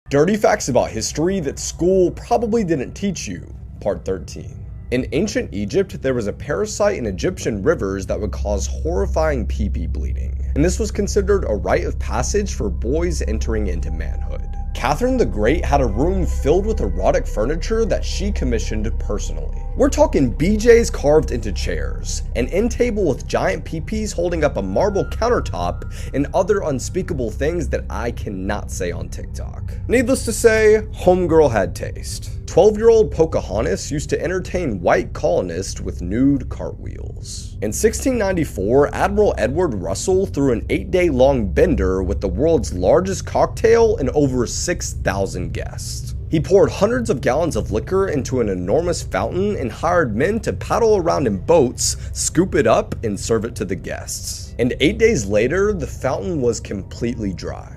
Dirty facts about history that school probably didn't teach you, part 13. In ancient Egypt, there was a parasite in Egyptian rivers that would cause horrifying pee-pee bleeding, and this was considered a rite of passage for boys entering into manhood. Catherine the Great had a room filled with erotic furniture that she commissioned personally. We're talking BJs carved into chairs, an end table with giant peepees holding up a marble countertop, and other unspeakable things that I cannot say on TikTok. Needless to say, homegirl had taste. 12-year-old Pocahontas used to entertain white colonists with nude cartwheels. In 1694, Admiral Edward Russell threw an 8-day-long bender with the world's largest cocktail and over 6,000 guests. He poured hundreds of gallons of liquor into an enormous fountain and hired men to paddle around in boats, scoop it up, and serve it to the guests. And 8 days later, the fountain was completely dry.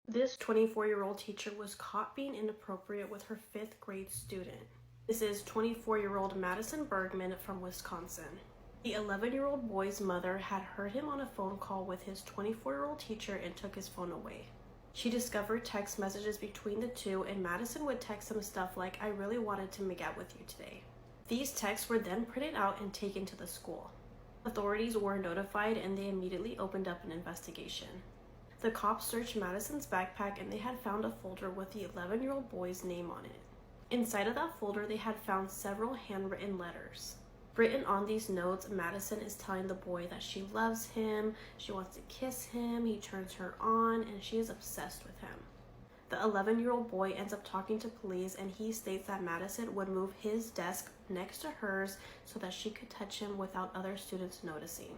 This 24-year-old teacher was caught being inappropriate with her 5th grade student. This is 24-year-old Madison Bergman from Wisconsin. The 11-year-old boy's mother had heard him on a phone call with his 24-year-old teacher and took his phone away. She discovered text messages between the two, and Madison would text him stuff like, "I really wanted to make out with you today." These texts were then printed out and taken to the school. Authorities were notified and they immediately opened up an investigation. The cops searched Madison's backpack and they had found a folder with the 11-year-old boy's name on it. Inside of that folder, they had found several handwritten letters. Written on these notes, Madison is telling the boy that she loves him, she wants to kiss him, he turns her on, and she is obsessed with him. The 11-year-old boy ends up talking to police, and he states that Madison would move his desk next to hers so that she could touch him without other students noticing.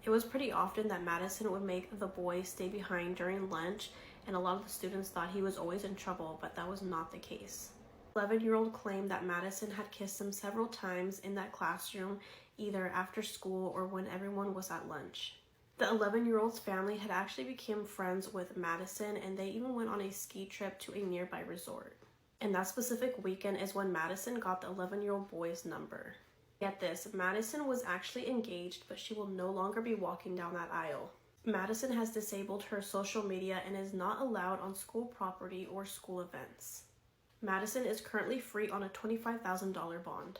It was pretty often that Madison would make the boy stay behind during lunch, and a lot of the students thought he was always in trouble, but that was not the case. The 11-year-old claimed that Madison had kissed him several times in that classroom, either after school or when everyone was at lunch. The 11-year-old's family had actually become friends with Madison, and they even went on a ski trip to a nearby resort. And that specific weekend is when Madison got the 11-year-old boy's number. Get this, Madison was actually engaged, but she will no longer be walking down that aisle. Madison has disabled her social media and is not allowed on school property or school events. Madison is currently free on a $25,000 bond.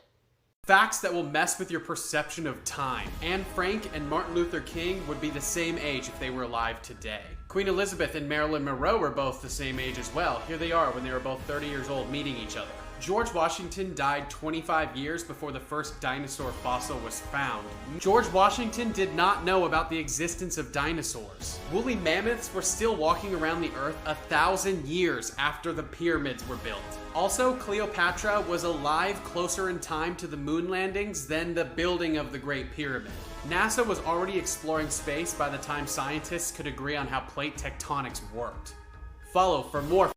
Facts that will mess with your perception of time. Anne Frank and Martin Luther King would be the same age if they were alive today. Queen Elizabeth and Marilyn Monroe were both the same age as well. Here they are when they were both 30 years old meeting each other. George Washington died 25 years before the first dinosaur fossil was found. George Washington did not know about the existence of dinosaurs. Woolly mammoths were still walking around the earth 1,000 years after the pyramids were built. Also, Cleopatra was alive closer in time to the moon landings than the building of the Great Pyramid. NASA was already exploring space by the time scientists could agree on how plate tectonics worked. Follow for more.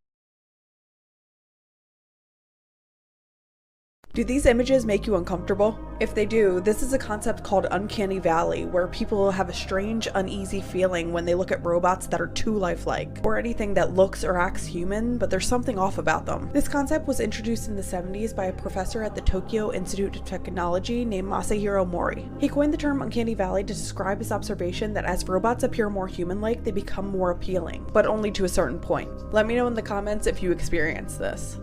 Do these images make you uncomfortable? If they do, this is a concept called Uncanny Valley, where people have a strange, uneasy feeling when they look at robots that are too lifelike, or anything that looks or acts human, but there's something off about them. This concept was introduced in the 70s by a professor at the Tokyo Institute of Technology named Masahiro Mori. He coined the term Uncanny Valley to describe his observation that as robots appear more human-like, they become more appealing, but only to a certain point. Let me know in the comments if you experience this.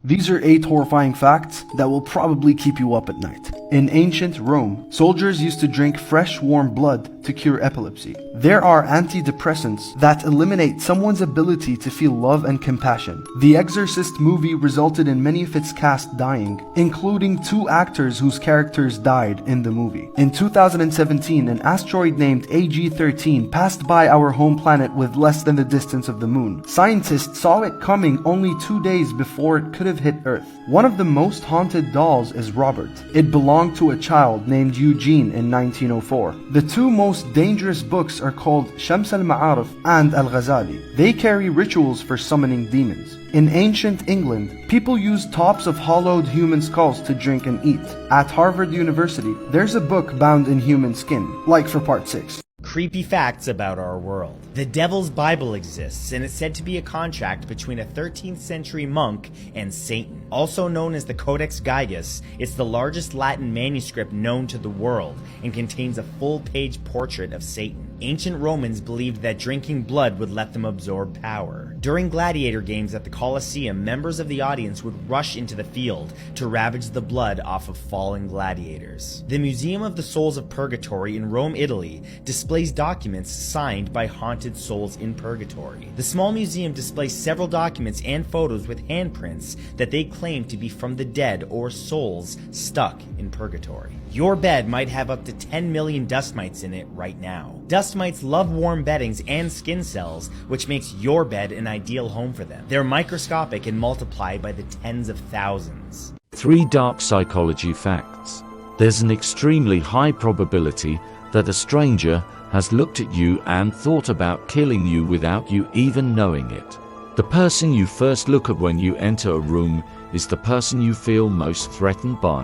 These are 8 horrifying facts that will probably keep you up at night. In ancient Rome, soldiers used to drink fresh warm blood to cure epilepsy. There are antidepressants that eliminate someone's ability to feel love and compassion. The Exorcist movie resulted in many of its cast dying, including 2 actors whose characters died in the movie. In 2017, an asteroid named AG-13 passed by our home planet with less than the distance of the moon. Scientists saw it coming only 2 days before it could have hit Earth. One of the most haunted dolls is Robert. It belonged to a child named Eugene in 1904. The 2 most dangerous books are called Shams al-Ma'arif and Al-Ghazali. They carry rituals for summoning demons. In ancient England, people used tops of hollowed human skulls to drink and eat. At Harvard University, there's a book bound in human skin, like for part 6. Creepy facts about our world. The Devil's Bible exists, and it's said to be a contract between a 13th century monk and Satan. Also known as the Codex Gigas, it's the largest Latin manuscript known to the world and contains a full-page portrait of Satan. Ancient Romans believed that drinking blood would let them absorb power. During gladiator games at the Colosseum, members of the audience would rush into the field to ravage the blood off of fallen gladiators. The Museum of the Souls of Purgatory in Rome, Italy, displays documents signed by haunted souls in purgatory. The small museum displays several documents and photos with handprints that they claim to be from the dead or souls stuck in purgatory. Your bed might have up to 10 million dust mites in it right now. Dust mites love warm beddings and skin cells, which makes your bed an ideal home for them. They're microscopic and multiply by the tens of thousands. 3 dark psychology facts. There's an extremely high probability that a stranger has looked at you and thought about killing you without you even knowing it. The person you first look at when you enter a room is the person you feel most threatened by.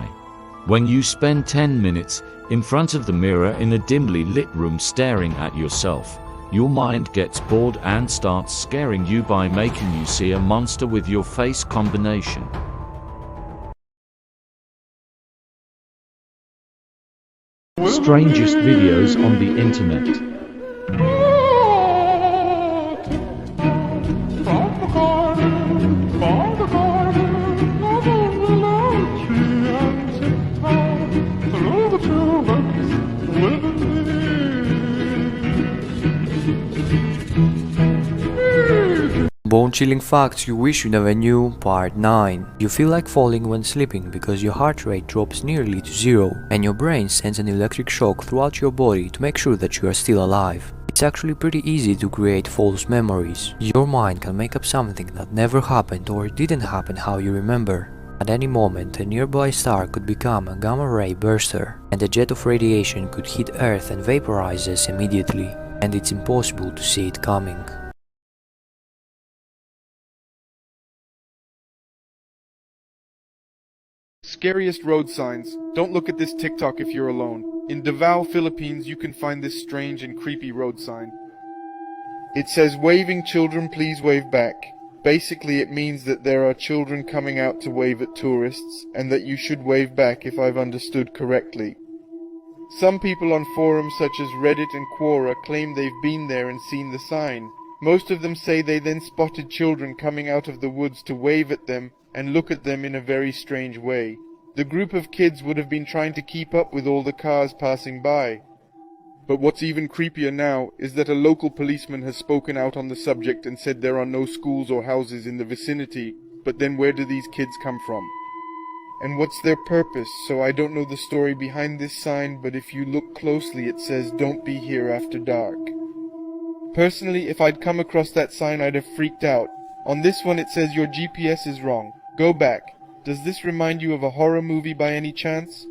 When you spend 10 minutes in front of the mirror in a dimly lit room staring at yourself, your mind gets bored and starts scaring you by making you see a monster with your face combination. Strangest videos on the internet. Bone-chilling facts you wish you never knew, Part 9. You feel like falling when sleeping because your heart rate drops nearly to zero and your brain sends an electric shock throughout your body to make sure that you are still alive. It's actually pretty easy to create false memories. Your mind can make up something that never happened or didn't happen how you remember. At any moment, a nearby star could become a gamma-ray burster, and a jet of radiation could hit Earth and vaporize us immediately, and it's impossible to see it coming. Scariest road signs. Don't look at this TikTok if you're alone. In Davao, Philippines, you can find this strange and creepy road sign. It says, "Waving children, please wave back." Basically, it means that there are children coming out to wave at tourists, and that you should wave back if I've understood correctly. Some people on forums such as Reddit and Quora claim they've been there and seen the sign. Most of them say they then spotted children coming out of the woods to wave at them and look at them in a very strange way. The group of kids would have been trying to keep up with all the cars passing by. But what's even creepier now is that a local policeman has spoken out on the subject and said there are no schools or houses in the vicinity, but then where do these kids come from? And what's their purpose? So I don't know the story behind this sign, but if you look closely it says "Don't be here after dark." Personally, if I'd come across that sign I'd have freaked out. On this one it says "Your GPS is wrong. Go back." Does this remind you of a horror movie by any chance?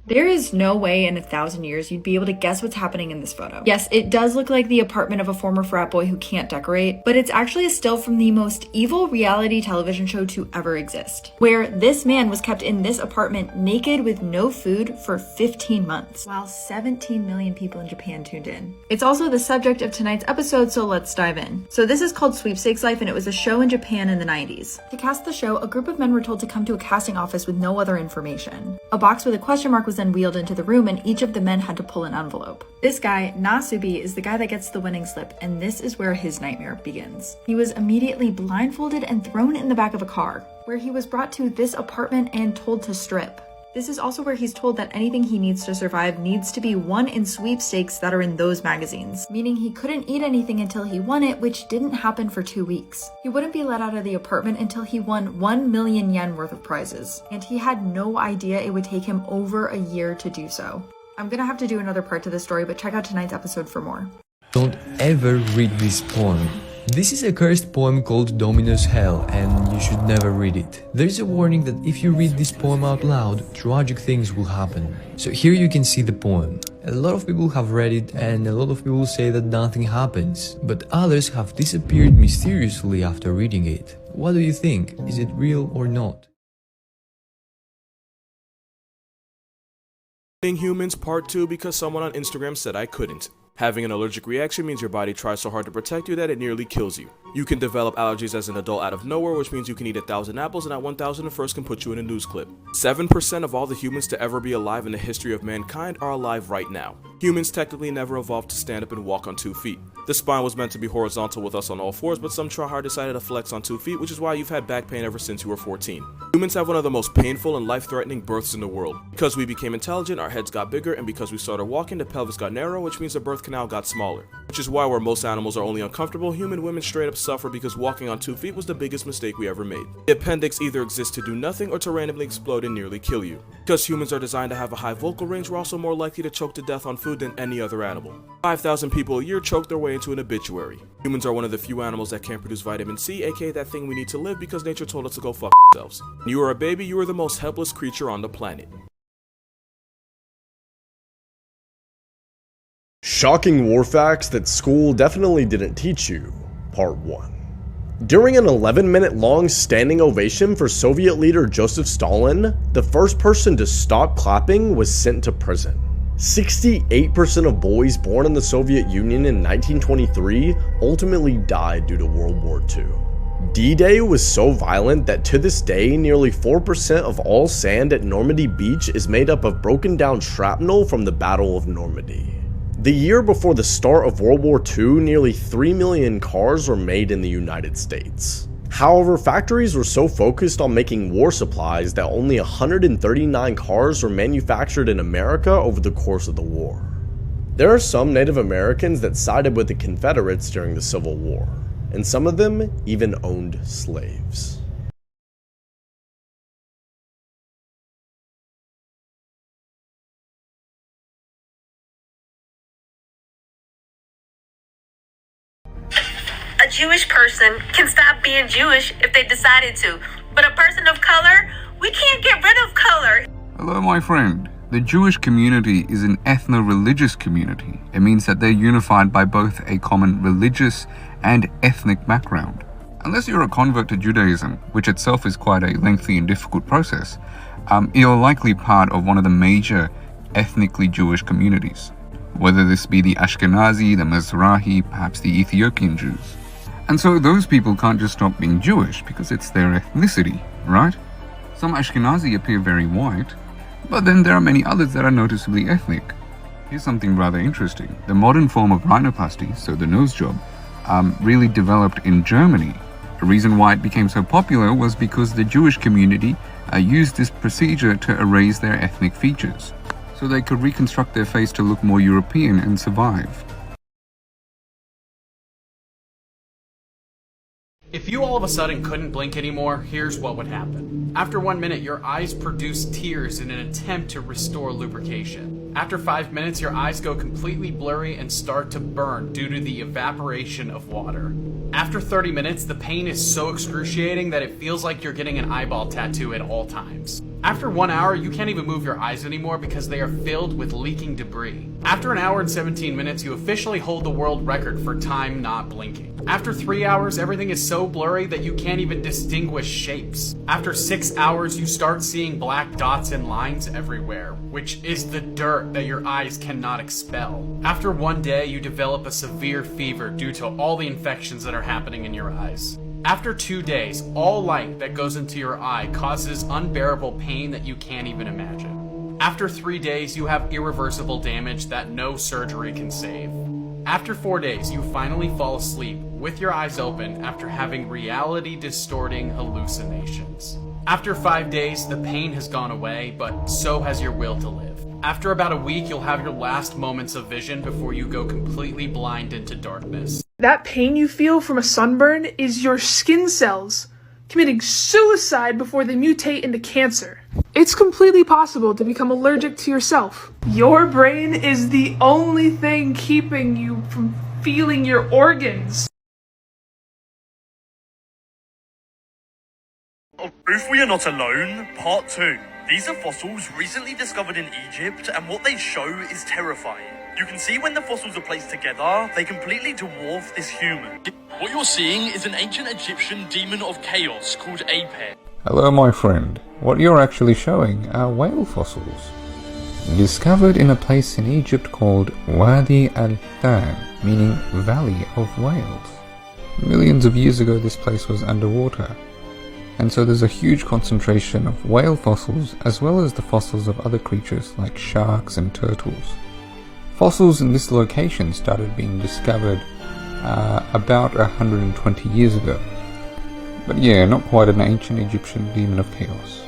There is no way in 1,000 years you'd be able to guess what's happening in this photo. Yes, it does look like the apartment of a former frat boy who can't decorate, but it's actually a still from the most evil reality television show to ever exist, where this man was kept in this apartment naked with no food for 15 months, while 17 million people in Japan tuned in. It's also the subject of tonight's episode, so let's dive in. So this is called Sweepstakes Life, and it was a show in Japan in the 90s. To cast the show, a group of men were told to come to a casting office with no other information. A box with a question mark was then wheeled into the room, and each of the men had to pull an envelope. This guy, Nasubi, is the guy that gets the winning slip, and this is where his nightmare begins. He was immediately blindfolded and thrown in the back of a car, where he was brought to this apartment and told to strip. This is also where he's told that anything he needs to survive needs to be won in sweepstakes that are in those magazines, meaning he couldn't eat anything until he won it, which didn't happen for 2 weeks. He wouldn't be let out of the apartment until he won 1 million yen worth of prizes, and he had no idea it would take him over a year to do so. I'm gonna have to do another part to this story, but check out tonight's episode for more. Don't ever read this poem. This is a cursed poem called Domino's Hell, and you should never read it. There's a warning that if you read this poem out loud, tragic things will happen. So here you can see the poem. A lot of people have read it, and a lot of people say that nothing happens, but others have disappeared mysteriously after reading it. What do you think? Is it real or not? Humans Part 2 because someone on Instagram said I couldn't. Having an allergic reaction means your body tries so hard to protect you that it nearly kills you. You can develop allergies as an adult out of nowhere, which means you can eat 1,000 apples and at 1,001st can put you in a news clip. 7% of all the humans to ever be alive in the history of mankind are alive right now. Humans technically never evolved to stand up and walk on 2 feet. The spine was meant to be horizontal with us on all fours, but some tryhard decided to flex on 2 feet, which is why you've had back pain ever since you were 14. Humans have one of the most painful and life-threatening births in the world. Because we became intelligent, our heads got bigger, and because we started walking, the pelvis got narrow, which means the birth canal got smaller. Which is why where most animals are only uncomfortable, human women straight up suffer because walking on 2 feet was the biggest mistake we ever made. The appendix either exists to do nothing or to randomly explode and nearly kill you. Because humans are designed to have a high vocal range, we're also more likely to choke to death on food than any other animal. 5,000 people a year choke their way into an obituary. Humans are one of the few animals that can't produce vitamin C, aka that thing we need to live because nature told us to go fuck ourselves. When you are a baby, you are the most helpless creature on the planet. Shocking war facts that school definitely didn't teach you, Part 1. During an 11-minute long standing ovation for Soviet leader Joseph Stalin, the first person to stop clapping was sent to prison. 68% of boys born in the Soviet Union in 1923 ultimately died due to World War II. D-Day was so violent that to this day, nearly 4% of all sand at Normandy Beach is made up of broken down shrapnel from the Battle of Normandy. The year before the start of World War II, nearly 3 million cars were made in the United States. However, factories were so focused on making war supplies that only 139 cars were manufactured in America over the course of the war. There are some Native Americans that sided with the Confederates during the Civil War, and some of them even owned slaves. A Jewish person can stop being Jewish if they decided to, but a person of color, we can't get rid of color. Hello, my friend. The Jewish community is an ethno-religious community. It means that they're unified by both a common religious and ethnic background. Unless you're a convert to Judaism, which itself is quite a lengthy and difficult process, you're likely part of one of the major ethnically Jewish communities, whether this be the Ashkenazi, the Mizrahi, perhaps the Ethiopian Jews. And so those people can't just stop being Jewish because it's their ethnicity, right? Some Ashkenazi appear very white, but then there are many others that are noticeably ethnic. Here's something rather interesting. The modern form of rhinoplasty, so the nose job, really developed in Germany. The reason why it became so popular was because the Jewish community used this procedure to erase their ethnic features, so they could reconstruct their face to look more European and survive. If you all of a sudden couldn't blink anymore, here's what would happen. After 1 minute, your eyes produce tears in an attempt to restore lubrication. After 5 minutes, your eyes go completely blurry and start to burn due to the evaporation of water. After 30 minutes, the pain is so excruciating that it feels like you're getting an eyeball tattoo at all times. After 1 hour, you can't even move your eyes anymore because they are filled with leaking debris. After an hour and 17 minutes, you officially hold the world record for time not blinking. After 3 hours, everything is so blurry that you can't even distinguish shapes. After 6 hours, you start seeing black dots and lines everywhere, which is the dirt that your eyes cannot expel. After 1 day, you develop a severe fever due to all the infections that are happening in your eyes. After 2 days, all light that goes into your eye causes unbearable pain that you can't even imagine. After 3 days, you have irreversible damage that no surgery can save. After 4 days, you finally fall asleep with your eyes open after having reality-distorting hallucinations. After 5 days, the pain has gone away, but so has your will to live. After about a week, you'll have your last moments of vision before you go completely blind into darkness. That pain you feel from a sunburn is your skin cells committing suicide before they mutate into cancer. It's completely possible to become allergic to yourself. Your brain is the only thing keeping you from feeling your organs. Of Proof We Are Not Alone, Part 2. These are fossils recently discovered in Egypt, and what they show is terrifying. You can see when the fossils are placed together, they completely dwarf this human. What you're seeing is an ancient Egyptian demon of chaos called Apep. Hello, my friend. What you're actually showing are whale fossils. discovered in a place in Egypt called Wadi al-Than, meaning Valley of Whales. Millions of years ago this place was underwater, and so there's a huge concentration of whale fossils as well as the fossils of other creatures like sharks and turtles. Fossils in this location started being discovered about 120 years ago. But yeah, not quite an ancient Egyptian demon of chaos.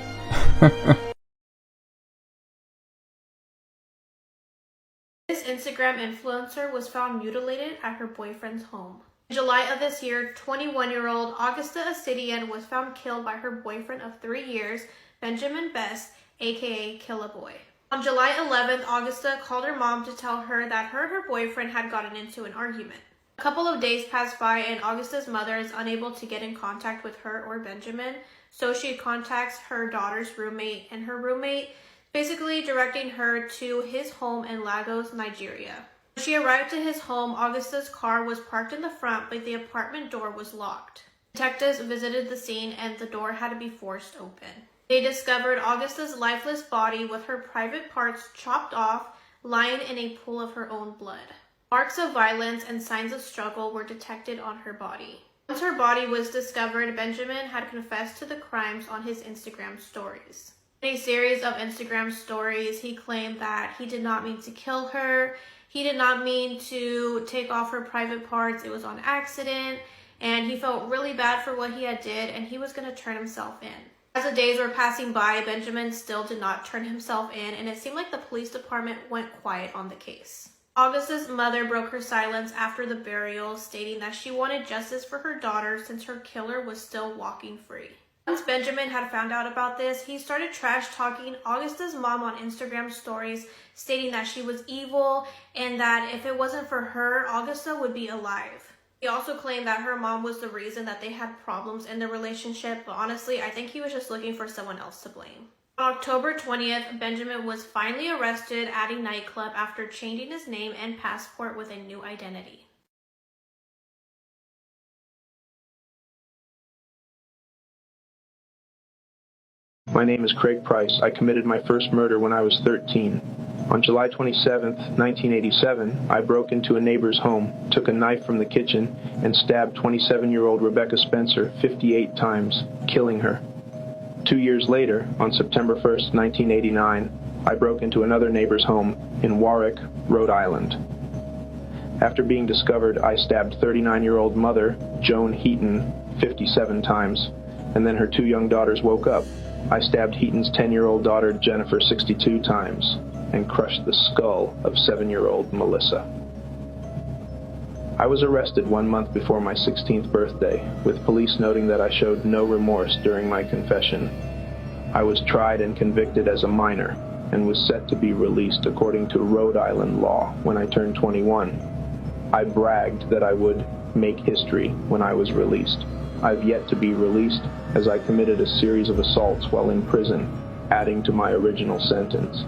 This Instagram influencer was found mutilated at her boyfriend's home. In July of this year, 21-year-old Augusta Assidian was found killed by her boyfriend of 3 years, Benjamin Best, aka Killaboy. On July 11th, Augusta called her mom to tell her that her and her boyfriend had gotten into an argument. A couple of days passed by and Augusta's mother is unable to get in contact with her or Benjamin, so she contacts her daughter's roommate, and her roommate basically directing her to his home in Lagos, Nigeria. When she arrived at his home, Augusta's car was parked in the front, but the apartment door was locked. Detectives visited the scene and the door had to be forced open. They discovered Augusta's lifeless body with her private parts chopped off, lying in a pool of her own blood. Marks of violence and signs of struggle were detected on her body. Once her body was discovered, Benjamin had confessed to the crimes on his Instagram stories. In a series of Instagram stories, he claimed that he did not mean to kill her, he did not mean to take off her private parts, it was on accident, and he felt really bad for what he had did, and he was going to turn himself in. As the days were passing by, Benjamin still did not turn himself in, and it seemed like the police department went quiet on the case. Augusta's mother broke her silence after the burial, stating that she wanted justice for her daughter since her killer was still walking free. Once Benjamin had found out about this, he started trash-talking Augusta's mom on Instagram stories, stating that she was evil and that if it wasn't for her, Augusta would be alive. He also claimed that her mom was the reason that they had problems in their relationship, but honestly, I think he was just looking for someone else to blame. On October 20th, Benjamin was finally arrested at a nightclub after changing his name and passport with a new identity. My name is Craig Price. I committed my first murder when I was 13. On July 27, 1987, I broke into a neighbor's home, took a knife from the kitchen, and stabbed 27-year-old Rebecca Spencer 58 times, killing her. 2 years later, on September 1, 1989, I broke into another neighbor's home in Warwick, Rhode Island. After being discovered, I stabbed 39-year-old mother, Joan Heaton, 57 times, and then her 2 young daughters woke up. I stabbed Heaton's 10-year-old daughter, Jennifer, 62 times, and crushed the skull of 7-year-old Melissa. I was arrested 1 month before my 16th birthday, with police noting that I showed no remorse during my confession. I was tried and convicted as a minor, and was set to be released according to Rhode Island law when I turned 21. I bragged that I would make history when I was released. I've yet to be released, as I committed a series of assaults while in prison, adding to my original sentence.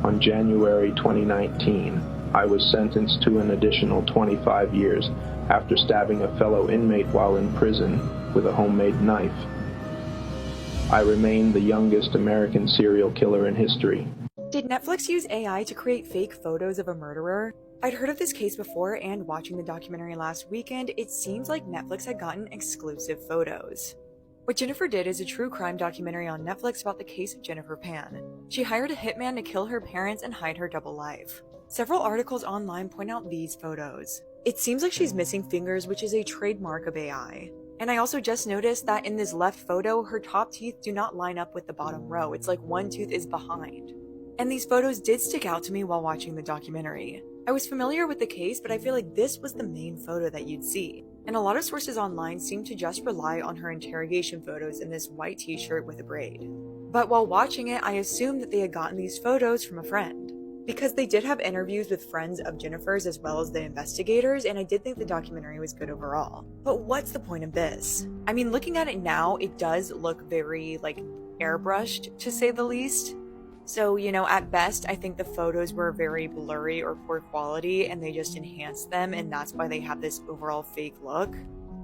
On January 2019, I was sentenced to an additional 25 years after stabbing a fellow inmate while in prison with a homemade knife. I remain the youngest American serial killer in history. Did Netflix use AI to create fake photos of a murderer? I'd heard of this case before, and watching the documentary last weekend, it seems like Netflix had gotten exclusive photos. What Jennifer Did is a true crime documentary on Netflix about the case of Jennifer Pan. She hired a hitman to kill her parents and hide her double life. Several articles online point out these photos. It seems like she's missing fingers, which is a trademark of AI. And I also just noticed that in this left photo, her top teeth do not line up with the bottom row. It's like one tooth is behind. And these photos did stick out to me while watching the documentary. I was familiar with the case, but I feel like this was the main photo that you'd see. And a lot of sources online seem to just rely on her interrogation photos in this white t-shirt with a braid. But while watching it, I assumed that they had gotten these photos from a friend. Because they did have interviews with friends of Jennifer's as well as the investigators, and I did think the documentary was good overall. But what's the point of this? I mean, looking at it now, it does look very, airbrushed, to say the least. So, at best, I think the photos were very blurry or poor quality, and they just enhanced them, and that's why they have this overall fake look.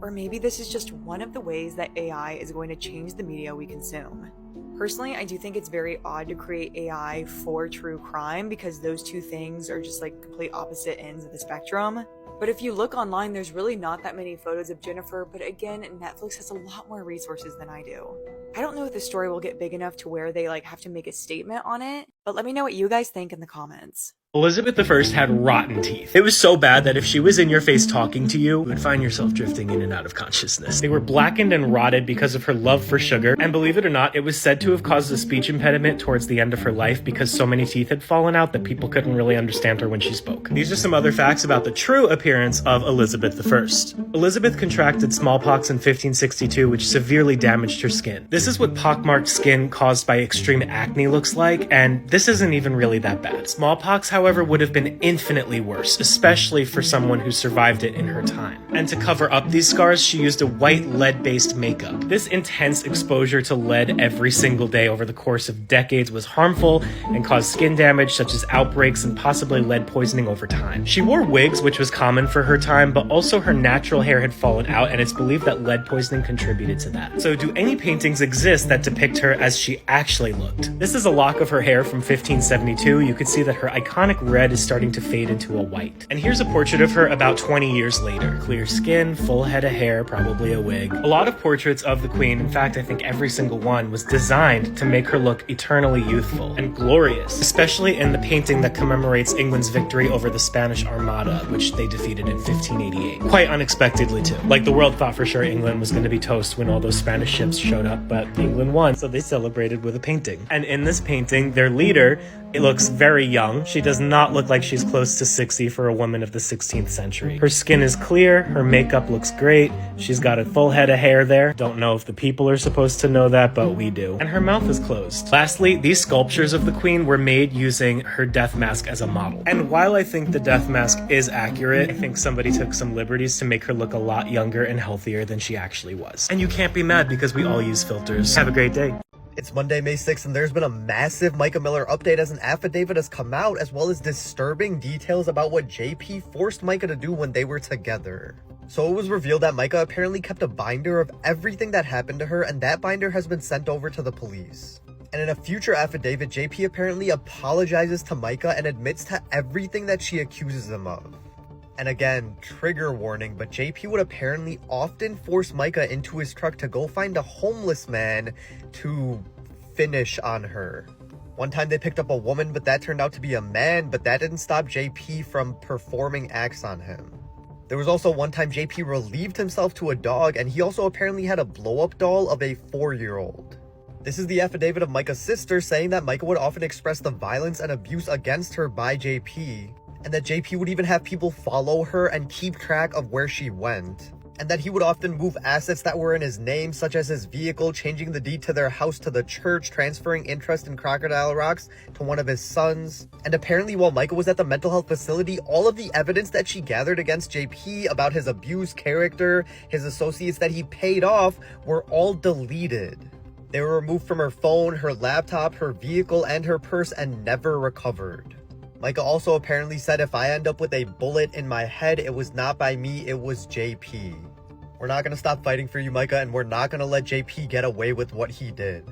Or maybe this is just one of the ways that AI is going to change the media we consume. Personally, I do think it's very odd to create AI for true crime because those two things are just like complete opposite ends of the spectrum. But if you look online, there's really not that many photos of Jennifer, but again, Netflix has a lot more resources than I do. I don't know if the story will get big enough to where they have to make a statement on it, but let me know what you guys think in the comments. Elizabeth I had rotten teeth. It was so bad that if she was in your face talking to you, you would find yourself drifting in and out of consciousness. They were blackened and rotted because of her love for sugar, and believe it or not, it was said to have caused a speech impediment towards the end of her life because so many teeth had fallen out that people couldn't really understand her when she spoke. These are some other facts about the true appearance of Elizabeth I. Elizabeth contracted smallpox in 1562, which severely damaged her skin. This is what pockmarked skin caused by extreme acne looks like, and this isn't even really that bad. Smallpox, however, would have been infinitely worse, especially for someone who survived it in her time. And to cover up these scars, she used a white lead-based makeup. This intense exposure to lead every single day over the course of decades was harmful and caused skin damage such as outbreaks and possibly lead poisoning over time. She wore wigs, which was common for her time, but also her natural hair had fallen out, and it's believed that lead poisoning contributed to that. So do any paintings exist that depict her as she actually looked? This is a lock of her hair from 1572. You can see that her iconic red is starting to fade into a white. And here's a portrait of her about 20 years later. Clear skin, full head of hair, probably a wig. A lot of portraits of the Queen, in fact I think every single one, was designed to make her look eternally youthful and glorious, especially in the painting that commemorates England's victory over the Spanish Armada, which they defeated in 1588. Quite unexpectedly too. Like the world thought for sure England was going to be toast when all those Spanish ships showed up, but England won, so they celebrated with a painting. And in this painting, their leader, it looks very young. She does not look like she's close to 60 for a woman of the 16th century. Her skin is clear, her makeup looks great, she's got a full head of hair there. Don't know if the people are supposed to know that, but we do. And her mouth is closed. Lastly, these sculptures of the Queen were made using her death mask as a model. And while I think the death mask is accurate, I think somebody took some liberties to make her look a lot younger and healthier than she actually was. And you can't be mad because we all use filters. Have a great day. It's Monday, May 6th, and there's been a massive Micah Miller update as an affidavit has come out, as well as disturbing details about what JP forced Micah to do when they were together. So it was revealed that Micah apparently kept a binder of everything that happened to her, and that binder has been sent over to the police. And in a future affidavit, JP apparently apologizes to Micah and admits to everything that she accuses him of. And again, trigger warning, but JP would apparently often force Micah into his truck to go find a homeless man to finish on her. One time they picked up a woman, but that turned out to be a man, but that didn't stop JP from performing acts on him. There was also one time JP relieved himself to a dog, and he also apparently had a blow-up doll of a 4-year-old. This is the affidavit of Micah's sister saying that Micah would often express the violence and abuse against her by JP, and that JP would even have people follow her and keep track of where she went, and that he would often move assets that were in his name, such as his vehicle, changing the deed to their house to the church, transferring interest in Crocodile Rocks to one of his sons. And apparently while Micah was at the mental health facility, all of the evidence that she gathered against JP about his abused character, his associates that he paid off, were all deleted. They were removed from her phone, her laptop, her vehicle, and her purse, and never recovered. Micah also apparently said, if I end up with a bullet in my head, it was not by me, it was JP. We're not going to stop fighting for you, Micah, and we're not going to let JP get away with what he did.